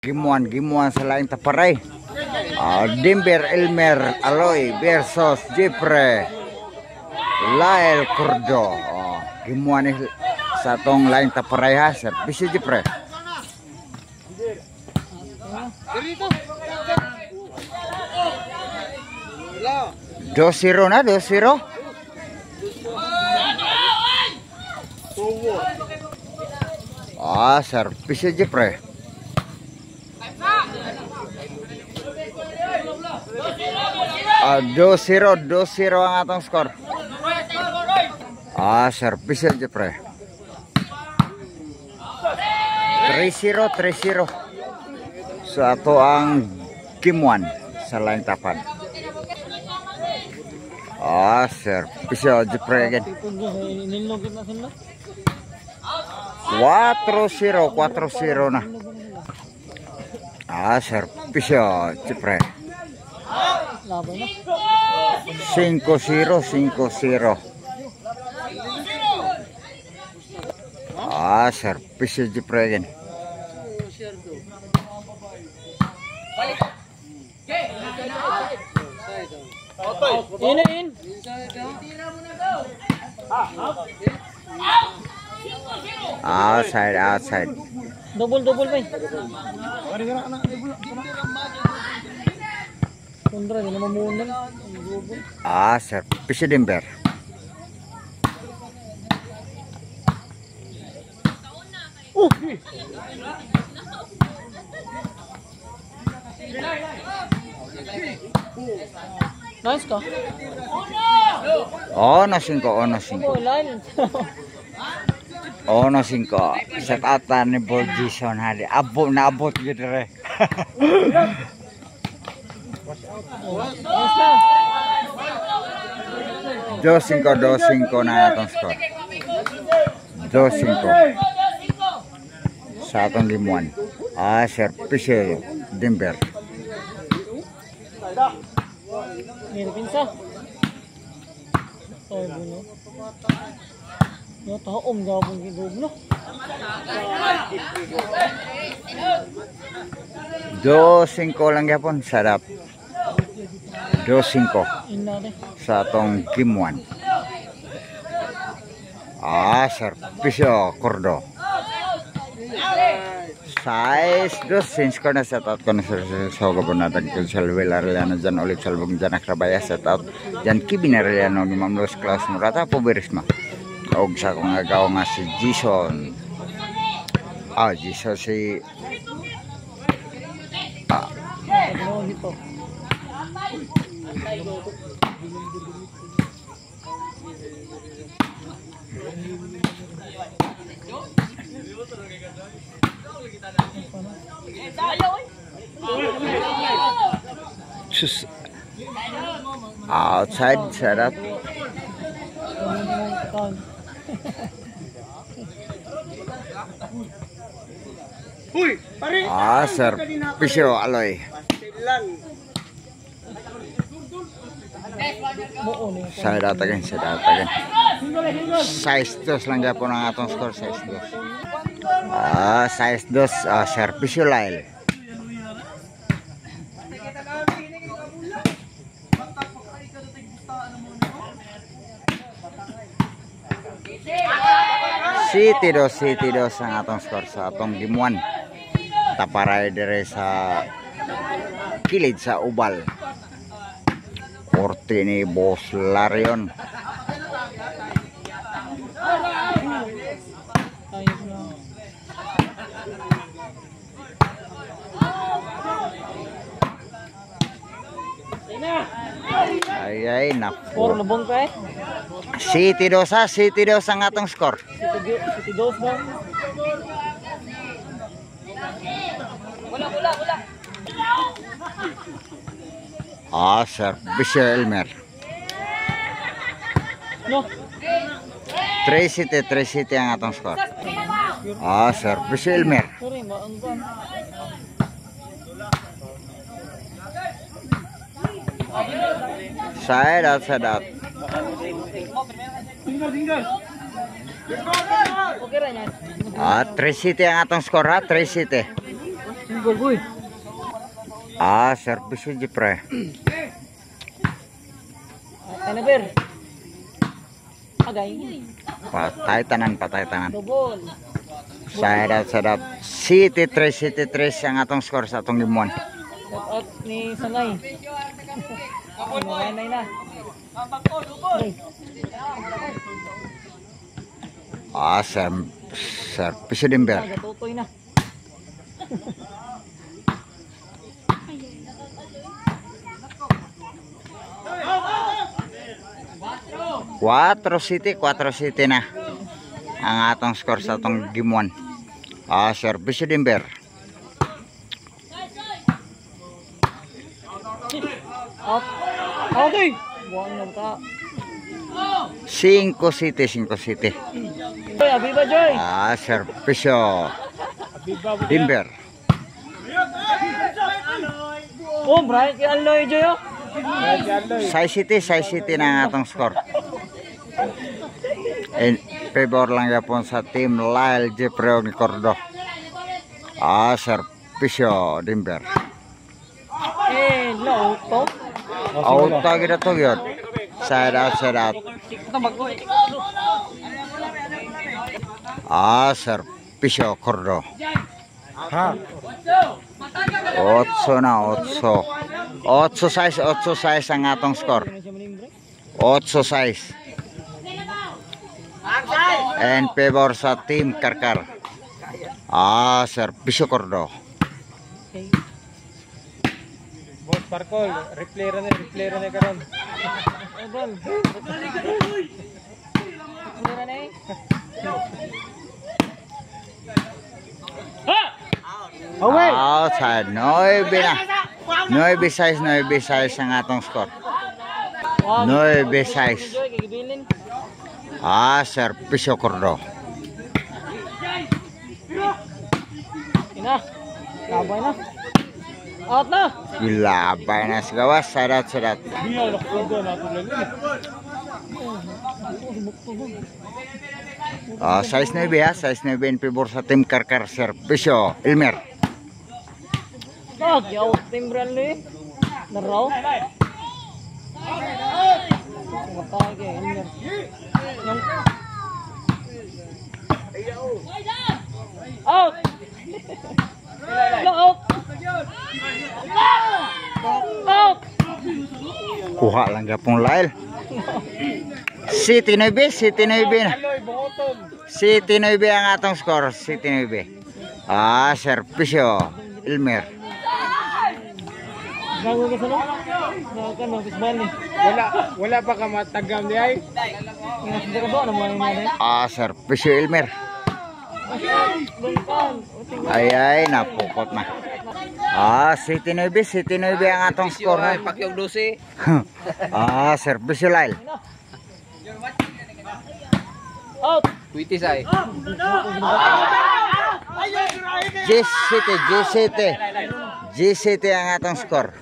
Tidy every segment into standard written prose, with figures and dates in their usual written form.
Gimuan sa laing taparay. Dimber Elmer Aloy versus Jeffrey Lael Curdo. Gimuan ni sa tong laing taparay ha. Service Jeffrey. 2-0 na, 2-0. Service Jeffrey. 2-0 ang atong score. Service Jeffrey. 3-0 so ato ang game 1 sa laing tapan. Service Jeffrey again. 4-0 na. Service Jeffrey. 5-0. Service Jeffrey again. Outside. Double bay. Kontra din mamunan. Service Dimber. Nice ka. No 5. Set out ni ball Jason hari. Naabot gitu re. 2-5 na atong score. 2-5 sa atong limuan. Service Dimber. Meron pinsa. Buno. Yo taom gabong gidoblo. 2-5 lang yapon sarap. 2-5 sa atong game 1. Service Curdo. 6-2 since ko na set out ko na sa gabon natin kung Salwell Arellano dyan ulit salbong dyan akrabaya set out dyan Kibin Arellano ni Ma'am Los Claus Murata po Birisma og sa kong agaw nga si Jason si outside setup. Service Aloy. Side out again. 6-2 lang yapon ang atong score. 6-2. 6-2 Service Lael. City 2 ang atong score sa atong game 1. Taparay dire sa kilid sa ubal. Korte ni Boss Larion. Ay na Por lubong pa eh. City 2 ang atong score. City 2 ba? Wala. Service Elmer. No. 3-7 ang atong score. Service Elmer. Sorry, maanggan. Side out. Okay ra yan. 3-7 ang atong score ha, 3-7. Single boy. Servisyo Jepre. Tanaber. Agay. Patay tanan. Double. Sadat. City 3 ang atong score sa atong gimuan. Shout out ni Sangay. Maranay na. Ay, Servisyo Dimber. Gatutoy na. 4 City na ang atong score sa atong game 1. Servisyo Dimber. Out. Okay. Buwan lang ka. 5 City. Joy, Abiba Joy. Servisyo Dimber. Oh, Brian, kay Alloy Joy. 6 City na ang atong score. In favor lang yapon sa team Lyle Jeffrey ni Cordo. Servisyo Dimber. Low to. Out gid to gyud. Side out. Servisyo Cordo. 8-6 ang atong score. 8-6. In favor sa team Karkar. Servisyo Cordo. Boss Parkol, replay na karon. Ball. Replay na Outside. 9-6 ang atong score. 9-6. Servisyo Cordo. Ina. Labay na. Out na. Ilabay na sa gawas. Sadat. Size 9 in favor sa team Karkar. Servisyo Elmer. Yaw, timbran ni. Naraw. Matay kay Elmer. Out. Out. Kuha lang gapong Lyle. City 9 na. City 9 ang atong score. City 9. Servisyo Elmer. Gago ka sa no? Kan mo bisbal ni. Wala pa ka matagam di ay. Ngasdara ba na mo ni. Servisyo Elmer. Ay, napukot na. City 9 ang atong score. Pakyog 12. Servisyo Lyle. Out. Witis ay. G-City ang atong score.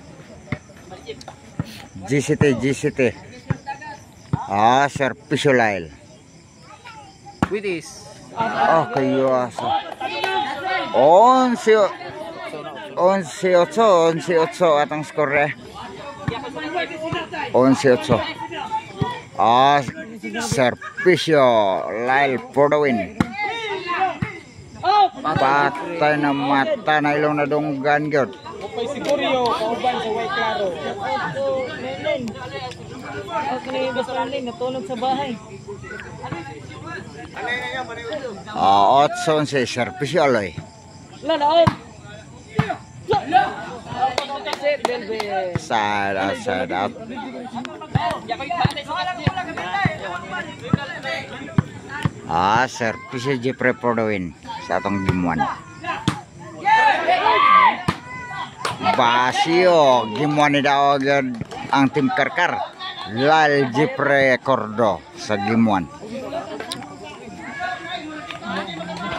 G-City. Servisyo Lyle. Witis. Kayo asa. 11-8 atong score. 11-8. Servisyo Lyle for the win. Patay na mata na ilong na dunggan gyud. Upay siguryo kauban sa way klaro. Out na yung basta rin natulog sa bahay. 8-11 servisyo Aloy. Lana out. Side out. Servisyo Jeffrey for the win sa atong game 1. Basio game 1 ni daw agad ang team Karkar. Lyle Jeffrey Cordo sa game 1.